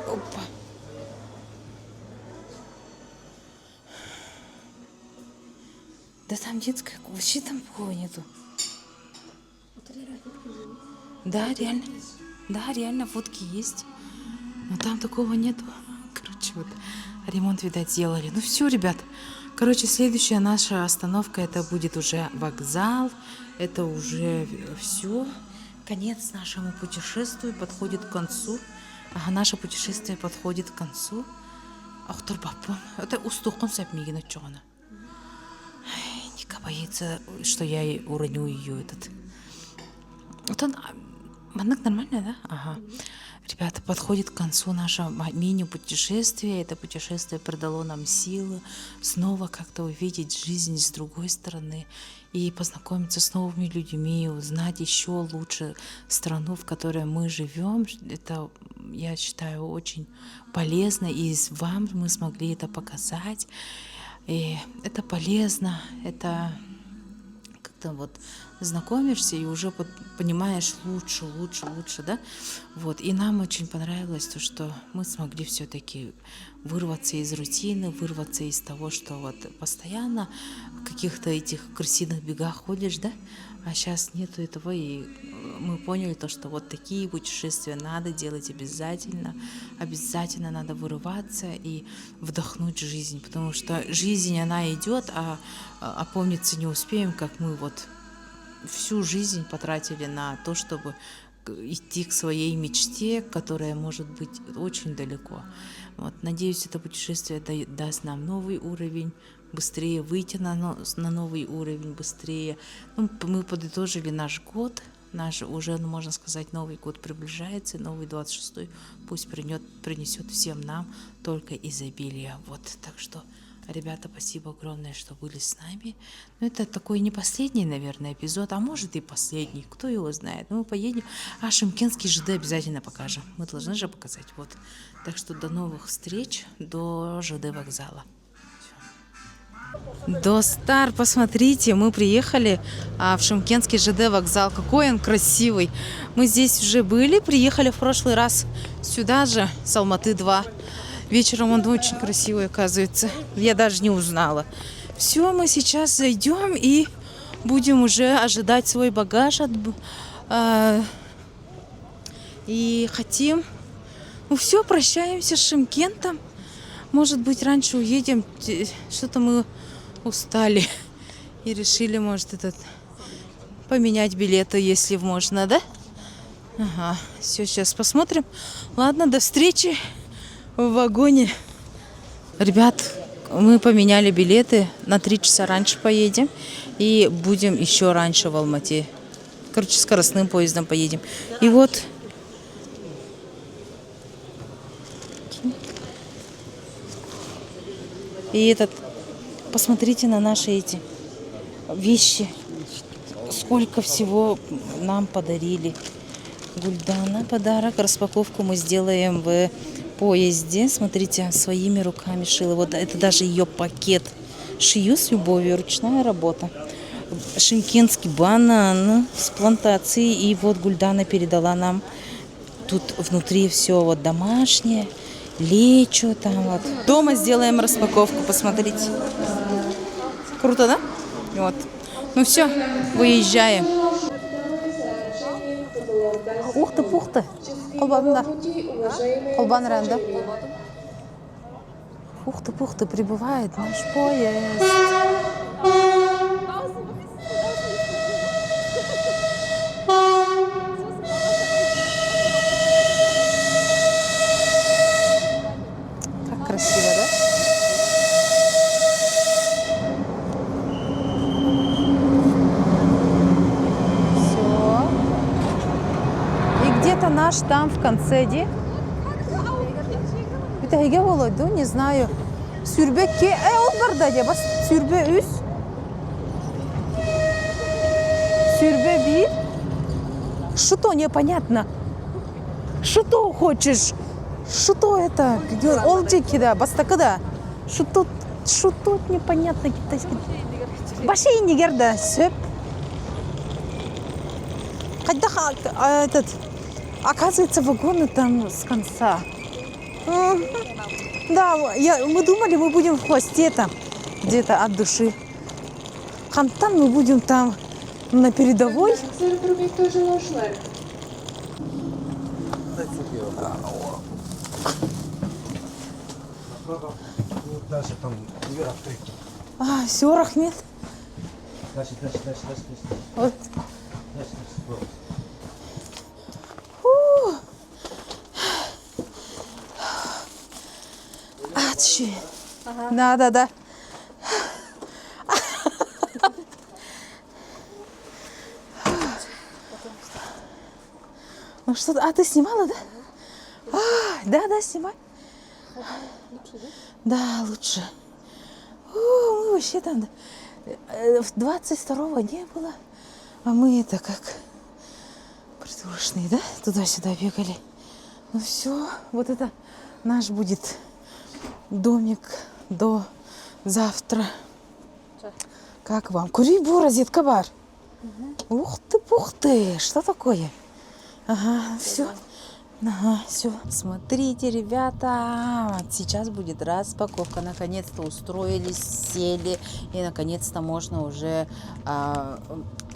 Опа. Да там детская, вообще там такого нету. Да, реально. Да, реально, фотки есть. Но там такого нету. Короче, вот ремонт, видать, сделали. Ну все, ребят. Короче, следующая наша остановка, это будет уже вокзал. Это уже все. Конец нашему путешествию подходит к концу. Ага, наше путешествие подходит к концу. Ах, турбапон. Это устухон сапмигина чона. Ника боится, что я уроню ее этот. Вот он... Манак нормально, да? Ага. Ребята, подходит к концу наше мини-путешествие. Это путешествие придало нам силы снова как-то увидеть жизнь с другой стороны и познакомиться с новыми людьми, узнать еще лучше страну, в которой мы живем. Это, я считаю, очень полезно, и вам мы смогли это показать. И это полезно, это как-то вот знакомишься и уже понимаешь лучше, да? Вот. И нам очень понравилось то, что мы смогли все-таки вырваться из рутины, вырваться из того, что вот постоянно в каких-то этих крысиных бегах ходишь, да? А сейчас нету этого, и мы поняли то, что вот такие путешествия надо делать обязательно. Обязательно надо вырываться и вдохнуть жизнь, потому что жизнь, она идет, а опомниться не успеем, как мы вот всю жизнь потратили на то, чтобы идти к своей мечте, которая может быть очень далеко. Вот. Надеюсь, это путешествие даст нам новый уровень, быстрее выйти на новый уровень, быстрее. Ну, мы подытожили наш год, наш уже, можно сказать, Новый год приближается, новый 26-й пусть принесет всем нам только изобилие. Вот, так что... Ребята, спасибо огромное, что были с нами. Ну, это такой не последний, наверное, эпизод, а может и последний, кто его знает. Мы поедем, а Шымкентский ЖД обязательно покажем. Мы должны же показать. Вот. Так что до новых встреч, до ЖД вокзала. Достар, посмотрите, мы приехали в Шымкентский ЖД вокзал. Какой он красивый. Мы здесь уже были, приехали в прошлый раз сюда же, с Алматы 2. Вечером он очень красивый, оказывается. Я даже не узнала. Все, мы сейчас зайдем и будем уже ожидать свой багаж. И хотим... Ну все, прощаемся с Шымкентом. Может быть, раньше уедем. Что-то мы устали. И решили, может, поменять билеты, если можно, да? Ага, все, сейчас посмотрим. Ладно, до встречи в вагоне. Ребят, мы поменяли билеты, на 3 часа раньше поедем и будем еще раньше в Алмате. Короче, скоростным поездом поедем. И вот и посмотрите на наши эти вещи. Сколько всего нам подарили. Гульдана подарок. Распаковку мы сделаем в поезде. Смотрите, своими руками шила. Вот это даже ее пакет. Шью с любовью. Ручная работа. Шымкентский банан с плантации. И вот Гульдана передала нам. Тут внутри все вот домашнее. Лечо там вот. Дома сделаем распаковку. Посмотрите. Круто, да? Вот. Ну все, выезжаем. Ух ты, пух ты. Колбанда. Колбанранда. Ух ты, пух ты, прибывает наш поезд. Как красиво, да? Наш там в конце, ди? Это хиге болойду, не знаю. Сюрбе ке, ол барда де, бас сюрбе үс. Сюрбе бир. Что непонятно? Что хочешь? Что это? Олджики, да, бас такада. Что непонятно китайский? Башей не герда, сөп. этот, оказывается, вагоны там с конца. Мгм. Да, мы думали, мы будем в хвосте там, где-то от души. Хантан мы будем там на передовой. Дальше там дверь открыта. Все, Рахмет. Дальше. Вот. Дальше. Ачи. Да. Ну что, ты снимала, да? Да, снимай. Да, лучше. Мы вообще там 22-го не было, а мы это как придурочные, да? Туда-сюда бегали. Ну все, вот это наш будет домик до завтра. Как вам? Курибу, розетка бар. Ух ты, пух ты, что такое? Ага, все. Ага, все. Смотрите, ребята, сейчас будет распаковка. Наконец-то устроились, сели, и наконец-то можно уже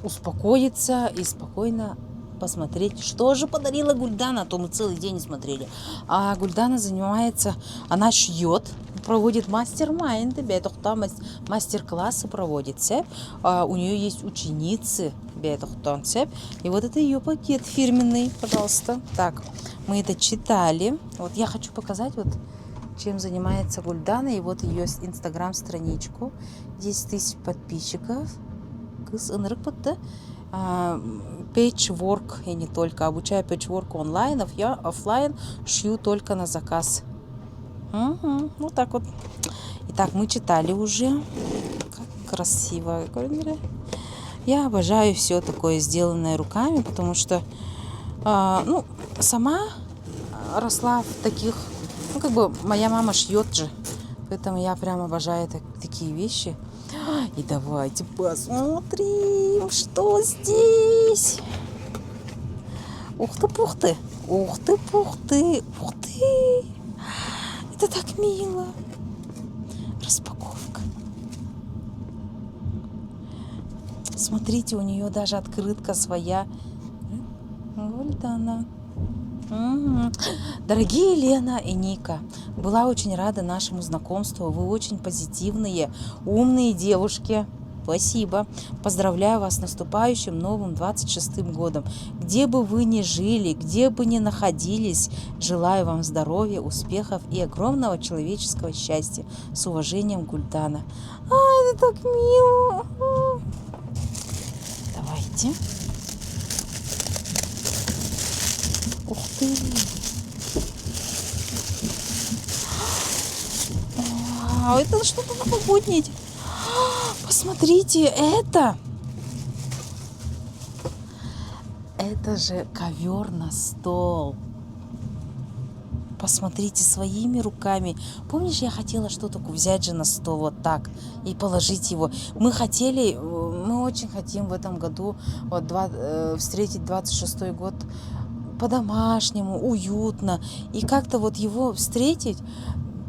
успокоиться и спокойно посмотреть, что же подарила Гульдана, а то мы целый день не смотрели. А Гульдана занимается, она шьет, проводит мастер-майнды, мастер-классы проводит. У нее есть ученицы, и вот это ее пакет фирменный, пожалуйста. Так, мы это читали. Вот я хочу показать, вот чем занимается Гульдана, и вот ее инстаграм-страничку. 10 тысяч подписчиков. Пэтчворк, и не только. Обучаю пэтчворку онлайн, офлайн шью только на заказ. Вот так вот. Итак, мы читали уже. Как красиво. Я обожаю все такое, сделанное руками, потому что сама росла в таких, моя мама шьет же, поэтому я прям обожаю такие вещи. И давайте посмотрим, что здесь. Ух ты, пух ты. Ух ты, пух ты. Ух ты. Это так мило. Распаковка. Смотрите, у нее даже открытка своя. Гульдана. Дорогие Лена и Ника, была очень рада нашему знакомству. Вы очень позитивные, умные девушки. Спасибо. Поздравляю вас с наступающим новым 26-м годом. Где бы вы ни жили, где бы ни находились, желаю вам здоровья, успехов и огромного человеческого счастья. С уважением, Гульдана. Это так мило. Давайте. Ух ты! Вау, это что-то новогоднее. Посмотрите, это же ковер на стол. Посмотрите своими руками. Помнишь, я хотела что-то взять же на стол вот так и положить его. Мы очень хотим в этом году встретить 26-й год по-домашнему, уютно. И как-то вот его встретить,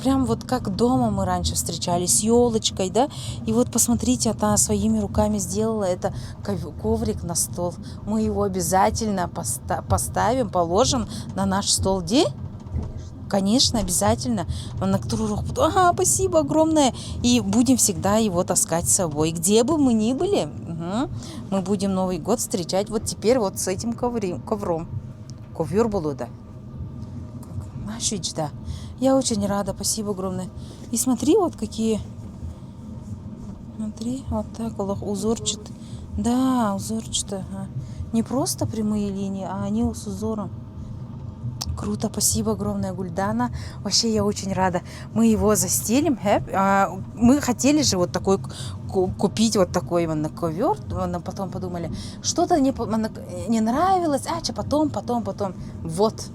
прям вот как дома мы раньше встречались, с елочкой, да? И вот посмотрите, она своими руками сделала это коврик на стол. Мы его обязательно поставим, положим на наш стол. Где? Конечно, обязательно. Спасибо огромное. И будем всегда его таскать с собой. Где бы мы ни были, мы будем Новый год встречать вот теперь вот с этим ковром. Ковер был, да. Да. Я очень рада, спасибо огромное. И смотри, вот какие. Смотри, вот так, узорчатые. Да, узорчатые. Не просто прямые линии, а они с узором. Круто, спасибо огромное, Гульдана. Вообще я очень рада. Мы его застелим. Мы хотели же вот такой купить вот такой ковер. Потом подумали, что-то не нравилось. Потом. Вот.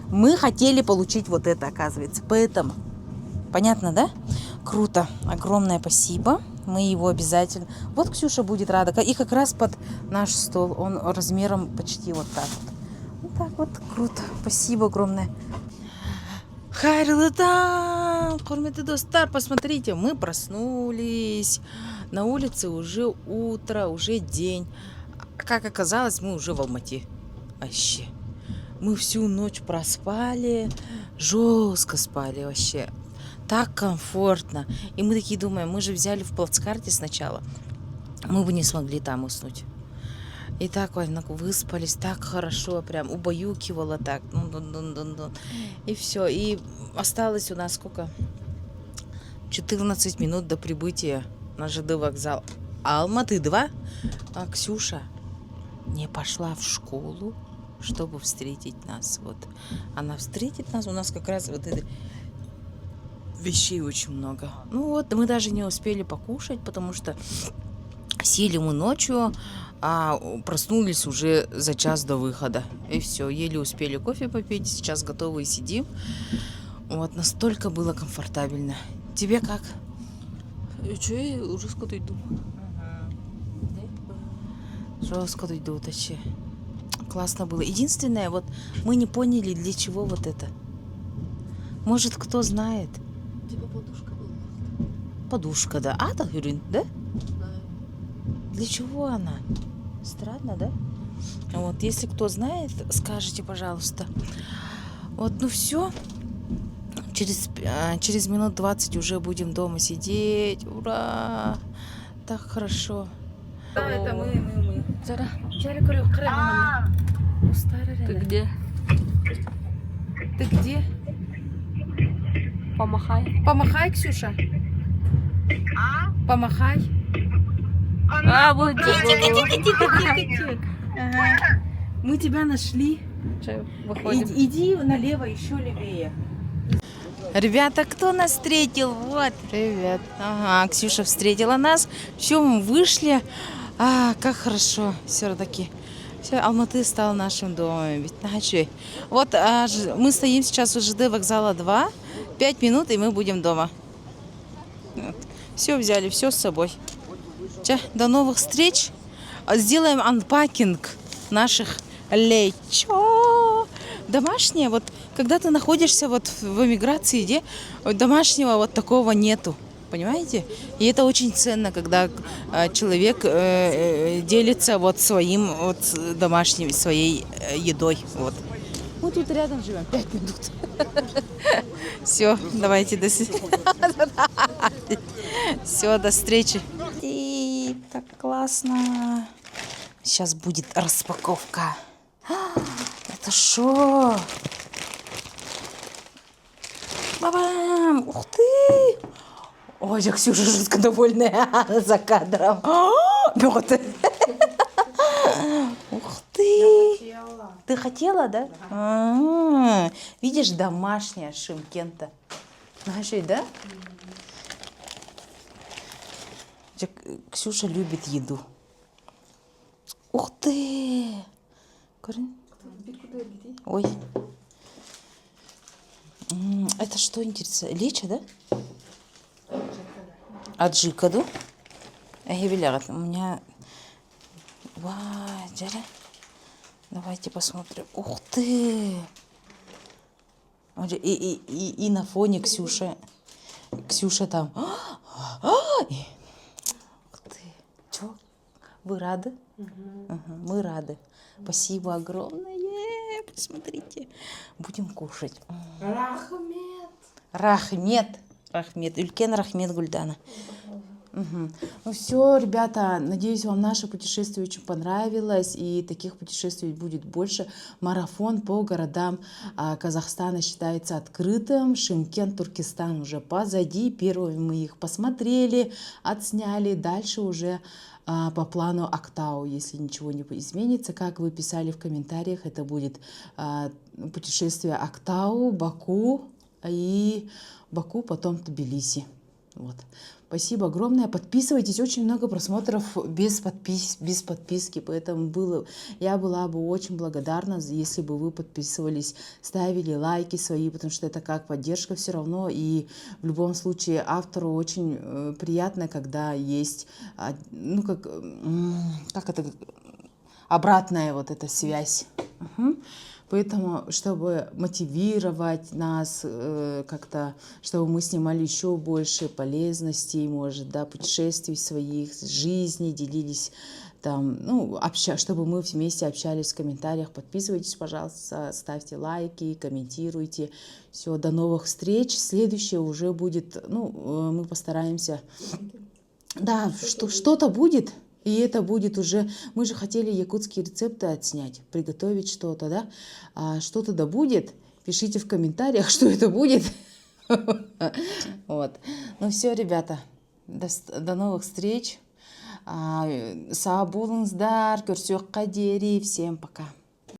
Мы хотели получить вот это, оказывается. Поэтому. Понятно, да? Круто. Огромное спасибо. Мы его обязательно... Вот Ксюша будет рада. И как раз под наш стол. Он размером почти вот так вот. Вот так вот. Круто. Спасибо огромное. Хайрлы там! Құрметті достар, посмотрите, мы проснулись. На улице уже утро, уже день. Как оказалось, мы уже в Алмате. Вообще. Мы всю ночь проспали. Жестко спали вообще. Так комфортно. И мы такие думаем, мы же взяли в плацкарте сначала. Мы бы не смогли там уснуть. И так вот выспались, так хорошо, прям убаюкивало так. И все. И осталось у нас сколько? 14 минут до прибытия на ЖД вокзал Алматы-2. А Ксюша не пошла в школу, чтобы встретить нас. Вот. Она встретит нас. У нас как раз вот это вещей очень много. Ну вот, мы даже не успели покушать, потому что сели мы ночью, а проснулись уже за час до выхода. И все, еле успели кофе попить, сейчас готовы и сидим. Вот, настолько было комфортабельно. Тебе как? Что я уже сколько иду? Жестко идут вообще. Классно было. Единственное, вот мы не поняли, для чего вот это. Может, кто знает? Типа подушка была. Подушка, да. А, так, Юрин, да? Для чего она? Странно, да? Вот, если кто знает, скажите, пожалуйста. Вот, ну все. Через минут 20 уже будем дома сидеть. Ура! Так хорошо. Да, это мы. Зара, Ты ты где? Ты где? Помахай. Помахай, Ксюша. Помахай. А, вот Тихо. Ага. Мы тебя нашли. Выходим. Иди налево, еще левее. Ребята, кто нас встретил? Вот, привет. Ага, Ксюша встретила нас. Все, мы вышли. Как хорошо. Все-таки. Все, Алматы стал нашим домом. Ведь иначе. Вот мы стоим сейчас у ЖД вокзала 2. 5 минут, и мы будем дома. Вот. Все взяли, все с собой. До новых встреч. Сделаем анпакинг наших лечо. Домашнее, вот когда ты находишься вот в эмиграции, где домашнего вот такого нету. Понимаете? И это очень ценно, когда человек делится вот своим вот домашним, своей едой. Вот. Мы тут рядом живем, 5 минут. Все, давайте до Все, до встречи. И так классно. Сейчас будет распаковка. Это шо? Бабам! Ух ты! Ой, я Ксюша жутко довольная за кадром. Вот. Ух ты! Ты хотела, да? Видишь, домашняя Шымкента. Знаешь, да? Ксюша любит еду. Ух ты! Ой. Это что интересно? Лечо, да? Аджика, да? У меня... Давайте посмотрим. Ух ты! И на фоне Ксюша там. Ух ты! Чё? Вы рады? Мы рады. Спасибо огромное. Посмотрите. Будем кушать. Рахмет. Улькен Рахмет Гульдана. Ну все, ребята, надеюсь, вам наше путешествие очень понравилось, и таких путешествий будет больше. Марафон по городам Казахстана считается открытым. Шымкент, Туркестан уже позади. Первыми мы их посмотрели, отсняли. Дальше уже по плану Актау, если ничего не изменится. Как вы писали в комментариях, это будет путешествие Актау, Баку, и Баку, потом Тбилиси. Вот. Спасибо огромное. Подписывайтесь. Очень много просмотров без подписки. Поэтому я была бы очень благодарна, если бы вы подписывались, ставили лайки свои, потому что это как поддержка все равно. И в любом случае автору очень приятно, когда есть, ну как это, обратная вот эта связь. Поэтому, чтобы мотивировать нас как-то, чтобы мы снимали еще больше полезностей, может, да, путешествий своих, жизней, делились там, ну, чтобы мы вместе общались в комментариях. Подписывайтесь, пожалуйста, ставьте лайки, комментируйте. Все, до новых встреч. Следующее уже будет, ну, мы постараемся, да, что-то будет. И это будет уже... Мы же хотели якутские рецепты отснять, приготовить что-то, да? А что-то да будет. Пишите в комментариях, что это будет. Вот. Ну все, ребята. До новых встреч. Сау болыңыздар. Көрсек қадери. Всем пока.